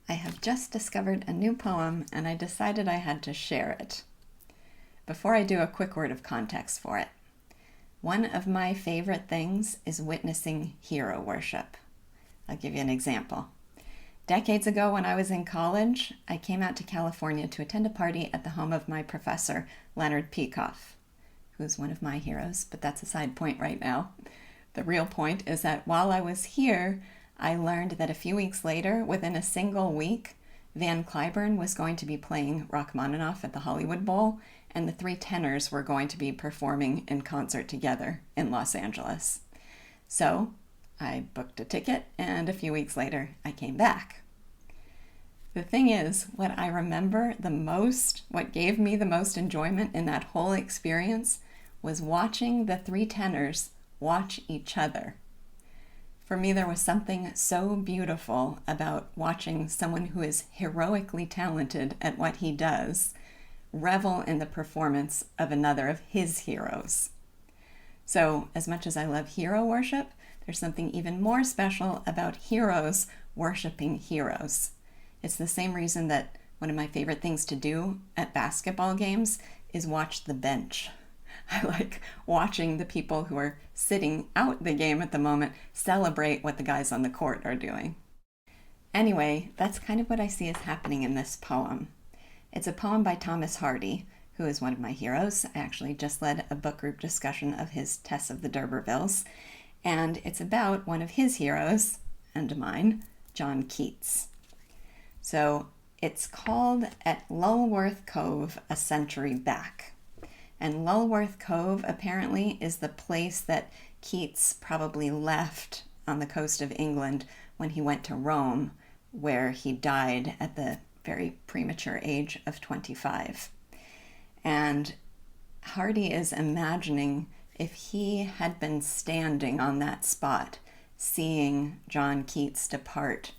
I have just discovered a new poem and I decided I had to share it. Before I do, a quick word of context for it. One of my favorite things is witnessing hero worship. I'll give you an example. Decades ago when I was in college, I came out to California to attend a party at the home of my professor, Leonard Peikoff, who's one of my heroes, but that's a side point right now. The real point is that while I was here, I learned that a few weeks later, within a single week, Van Cliburn was going to be playing Rachmaninoff at the Hollywood Bowl, and the three tenors were going to be performing in concert together in Los Angeles. So I booked a ticket, and a few weeks later, I came back. The thing is, what I remember the most, what gave me the most enjoyment in that whole experience, was watching the three tenors watch each other. For me, there was something so beautiful about watching someone who is heroically talented at what he does revel in the performance of another of his heroes. So, as much as I love hero worship, there's something even more special about heroes worshiping heroes. It's the same reason that one of my favorite things to do at basketball games is watch the bench. I like watching the people who are sitting out the game at the moment celebrate what the guys on the court are doing. Anyway, that's kind of what I see as happening in this poem. It's a poem by Thomas Hardy, who is one of my heroes. I actually just led a book group discussion of his Tess of the D'Urbervilles, and it's about one of his heroes, and mine, John Keats. So it's called At Lulworth Cove a Century Back. And Lulworth Cove apparently is the place that Keats probably left on the coast of England when he went to Rome, where he died at the very premature age of 25. And Hardy is imagining if he had been standing on that spot, seeing John Keats depart,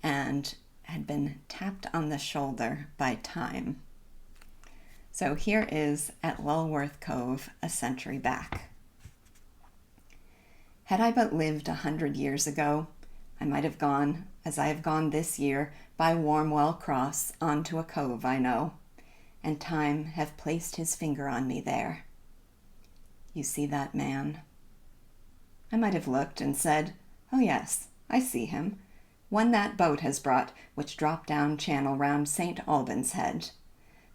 and had been tapped on the shoulder by time. So here is At Lulworth Cove a Century Back. Had I but lived 100 years ago, I might have gone, as I have gone this year, by Warmwell Cross onto a cove I know, and time have placed his finger on me there. You see that man? I might have looked and said, oh yes, I see him, one that boat has brought, which dropped down channel round St. Albans Head.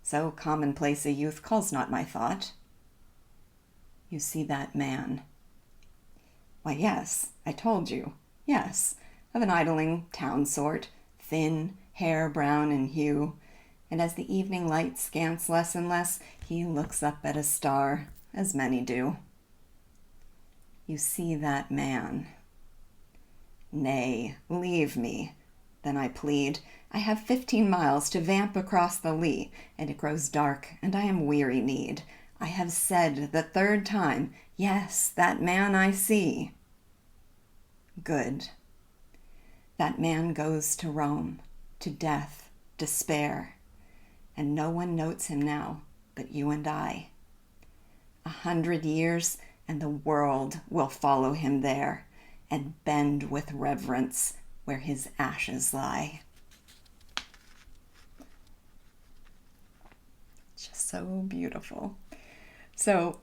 So commonplace a youth calls not my thought. You see that man? Why, yes, I told you, yes, of an idling town sort, thin, hair brown in hue, and as the evening light scants less and less, he looks up at a star, as many do. You see that man? Nay, leave me. Then I plead, I have 15 miles to vamp across the lea, and it grows dark, and I am weary-kneed. I have said the third time, yes, that man I see. Good. That man goes to Rome, to death, despair, and no one notes him now but you and I. 100 years, and the world will follow him there, and bend with reverence where his ashes lie. It's just so beautiful. So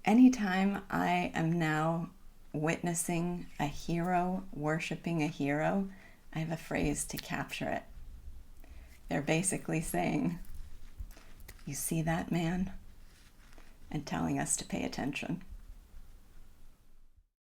anytime I am now witnessing a hero, worshiping a hero, I have a phrase to capture it. They're basically saying, you see that man? And telling us to pay attention.